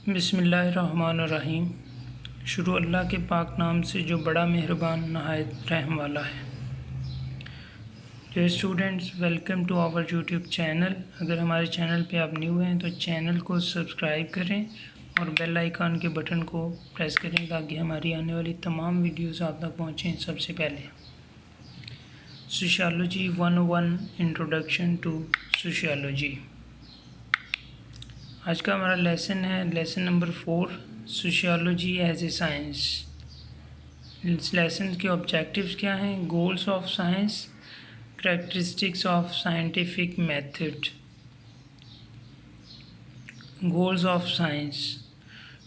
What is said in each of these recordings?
बिस्मिल्लाहिर्रहमानिर्रहीम। शुरू अल्लाह के पाक नाम से जो बड़ा मेहरबान नहायत रहम वाला है। Dear students, welcome to our YouTube channel. अगर हमारे चैनल पे आप न्यू हैं तो चैनल को सब्सक्राइब करें और बेल आइकन के बटन को प्रेस करें ताकि हमारी आने वाली तमाम वीडियोस आप तक पहुँचें सबसे पहले। Sociology 101 introduction to sociology. आज का हमारा लेसन है lesson number 4, sociology as a science. इस लेसन के ऑब्जेक्टिव्स क्या हैं? Goals of science, characteristics of scientific method. Goals of science: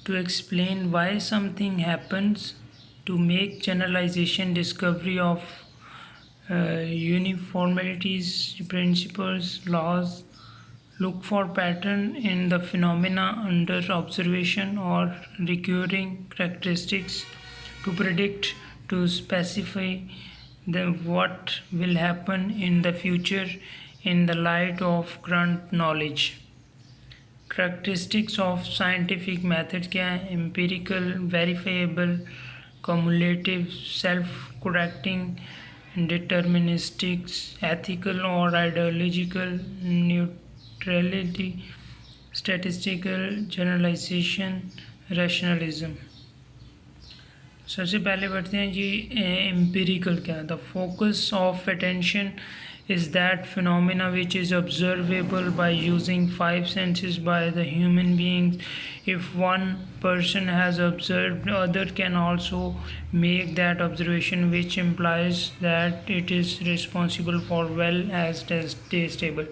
to explain why something happens, to make generalisation, discovery of uniformities, principles, laws, look for pattern in the phenomena under observation or recurring characteristics, to predict, to specify what will happen in the future in the light of current knowledge. Characteristics of scientific method क्या है? empirical, verifiable, cumulative, self-correcting, deterministic, ethical or ideological, neutrality, statistical, generalization, rationalism। सबसे पहले बढ़ते हैं जी empirical क्या है? The focus of attention is that phenomena which is observable by using 5 senses by the human beings. If one person has observed, other can also make that observation, which implies that it is responsible for well as testable।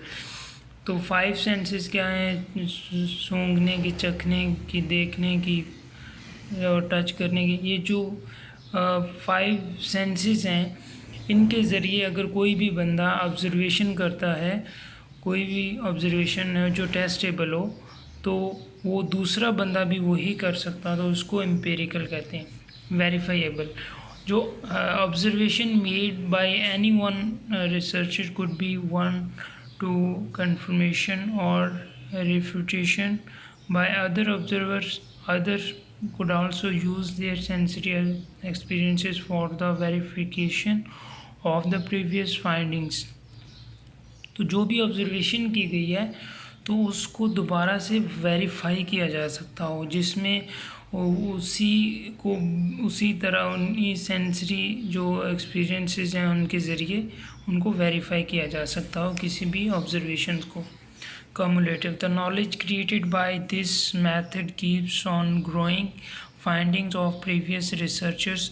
तो 5 senses क्या हैं? सूंघने की, चखने की, देखने की और टच करने की। ये जो 5 सेंसेस हैं, इनके ज़रिए अगर कोई भी बंदा ऑब्ज़र्वेशन करता है, कोई भी ऑब्ज़र्वेशन है जो टेस्टेबल हो, तो वो दूसरा बंदा भी वही कर सकता, तो उसको एम्पिरिकल कहते हैं। वेरीफाइएबल: जो observation made by any one researcher could be one to confirmation और refutation by other observers. Other could also use their sensory experiences for the verification of the previous findings। तो जो भी observation की गई है तो उसको दोबारा से वेरीफाई किया जा सकता हो, जिसमें उसी तरह उन्हीं सेंसरी जो एक्सपीरियंसेस हैं उनके ज़रिए उनको वेरीफाई किया जा सकता हो किसी भी ऑब्जर्वेशन को। Cumulative: the knowledge created by this method keeps on growing. Findings of previous researchers: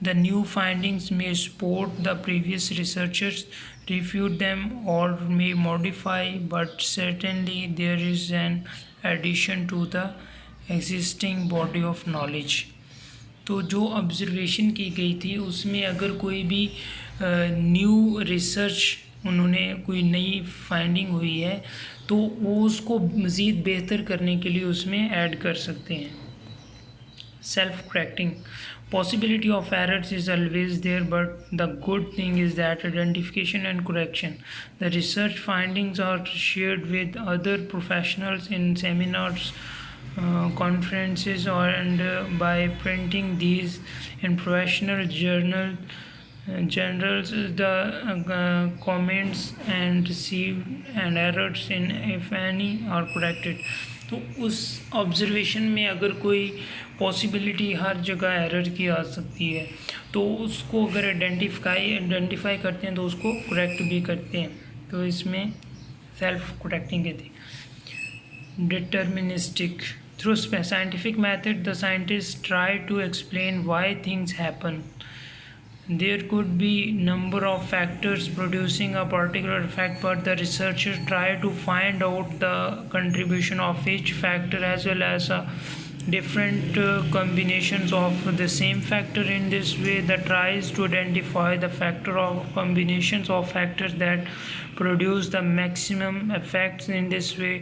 the new findings may support the previous researchers, refute them, or may modify, but certainly there is an addition to the existing body of knowledge। तो जो observation की गई थी उसमें अगर कोई भी new research, उन्होंने कोई नई फाइंडिंग हुई है, तो वो उसको मज़ीद बेहतर करने के लिए उसमें ऐड कर सकते हैं। Self correcting: possibility of errors is always there, but the good thing is that identification and correction. The research findings are shared with other professionals in seminars, conferences, and by printing these in professional journals, the comments and received and errors in if any are corrected। तो उस observation में अगर कोई possibility हर जगह error की आ सकती है, तो उसको अगर आइडेंटिफाई करते हैं तो उसको करेक्ट भी करते हैं, तो इसमें सेल्फ करेक्टिंग कहते हैं। Deterministic: through scientific method, the scientists try to explain why things happen. There could be number of factors producing a particular effect, but the researchers try to find out the contribution of each factor as well as different combinations of the same factor. In this way, that tries to identify the factor of combinations of factors that produce the maximum effects. In this way,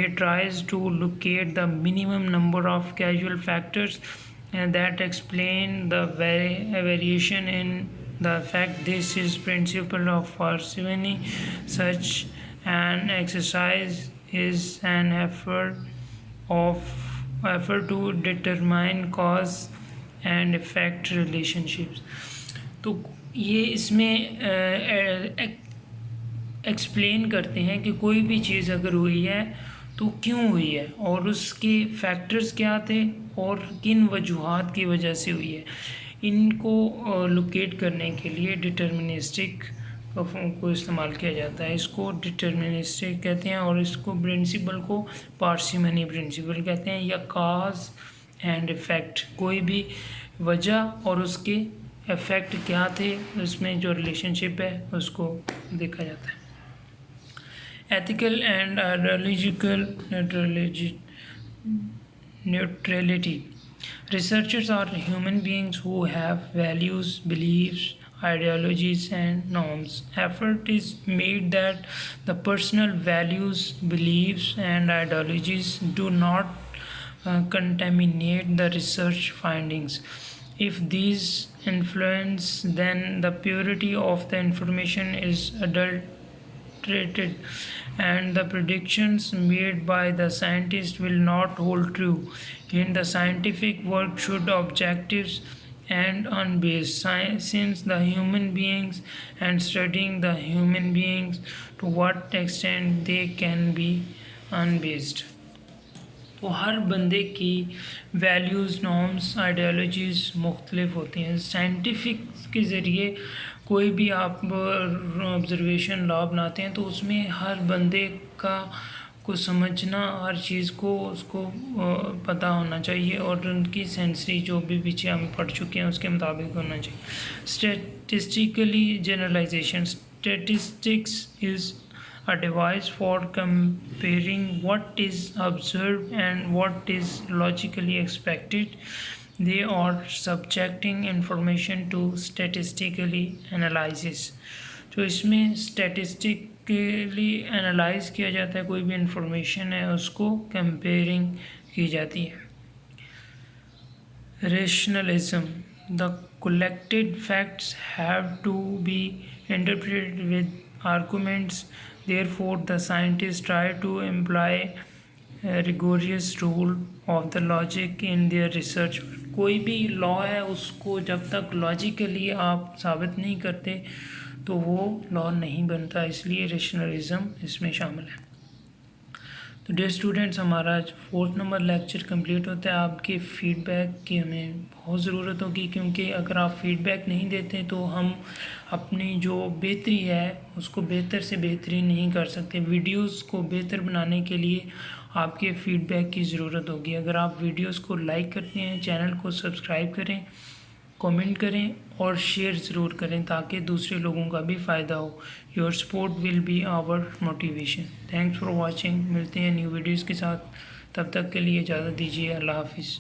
it tries to locate the minimum number of causal factors and that explain the variation in the effect. This is principle of parsimony. Such an exercise is an effort of effort to determine cause and effect relationships. तो ये इसमें explain करते हैं कि कोई भी चीज़ अगर हुई है तो क्यों हुई है और उसके फैक्टर्स क्या थे और किन वजूहात की वजह से हुई है। इनको लोकेट करने के लिए डिटर्मिनिस्टिक को इस्तेमाल किया जाता है। इसको डिटर्मिनिस्टिक कहते हैं और इसको प्रिंसिपल को पार्सिमनी प्रिंसिपल कहते हैं, या काज एंड इफ़ेक्ट। कोई भी वजह और उसके इफ़ेक्ट क्या थे, उसमें जो रिलेशनशिप है उसको देखा जाता है। Ethical and ideological neutrality. Researchers are human beings who have values, beliefs, ideologies, and norms. Effort is made that the personal values, beliefs, and ideologies do not contaminate the research findings. If these influence, then the purity of the information is adulterated, and the predictions made by the scientist will not hold true. In the scientific work should objectives and unbased, since the human beings and studying the human beings to what extent they can be unbased. तो हर बंदे की values, norms, ideologies मुख्तलिफ होती हैं। Scientific के ज़रिए कोई भी आप ऑब्ज़र्वेशन लॉ बनाते हैं तो उसमें हर बंदे को समझना, हर चीज़ को उसको पता होना चाहिए और उनकी सेंसरी जो भी पीछे हम पढ़ चुके हैं उसके मुताबिक होना चाहिए। Statistically generalisation. Statistics is a device for comparing what is observed and what is logically expected. They are subjecting information to statistically analysis. तो इसमें स्टैटिस्टिकली एनालाइज किया जाता है, कोई भी इंफॉर्मेशन है उसको कंपेयरिंग की जाती है। Rationalism. The collected facts have to be interpreted with arguments. Therefore, the scientists try to imply a rigorous rule of the logic in their research. कोई भी लॉ है उसको जब तक लॉजिकली आप साबित नहीं करते तो वो लॉ नहीं बनता, इसलिए रेशनलिज्म इसमें शामिल है। तो डियर स्टूडेंट्स, हमारा 4th नंबर लेक्चर कंप्लीट होता है। आपके फीडबैक की हमें बहुत ज़रूरत होगी, क्योंकि अगर आप फीडबैक नहीं देते तो हम अपनी जो बेहतरी है उसको बेहतर से बेहतरीन नहीं कर सकते। वीडियोस को बेहतर बनाने के लिए आपके फीडबैक की ज़रूरत होगी। अगर आप वीडियोस को लाइक करते हैं, चैनल को सब्सक्राइब करें, कमेंट करें और शेयर ज़रूर करें ताकि दूसरे लोगों का भी फ़ायदा हो। Your support will be our motivation. Thanks for watching. मिलते हैं न्यू वीडियोज़ के साथ, तब तक के लिए इजाज़त दीजिए। अल्लाह हाफिज़।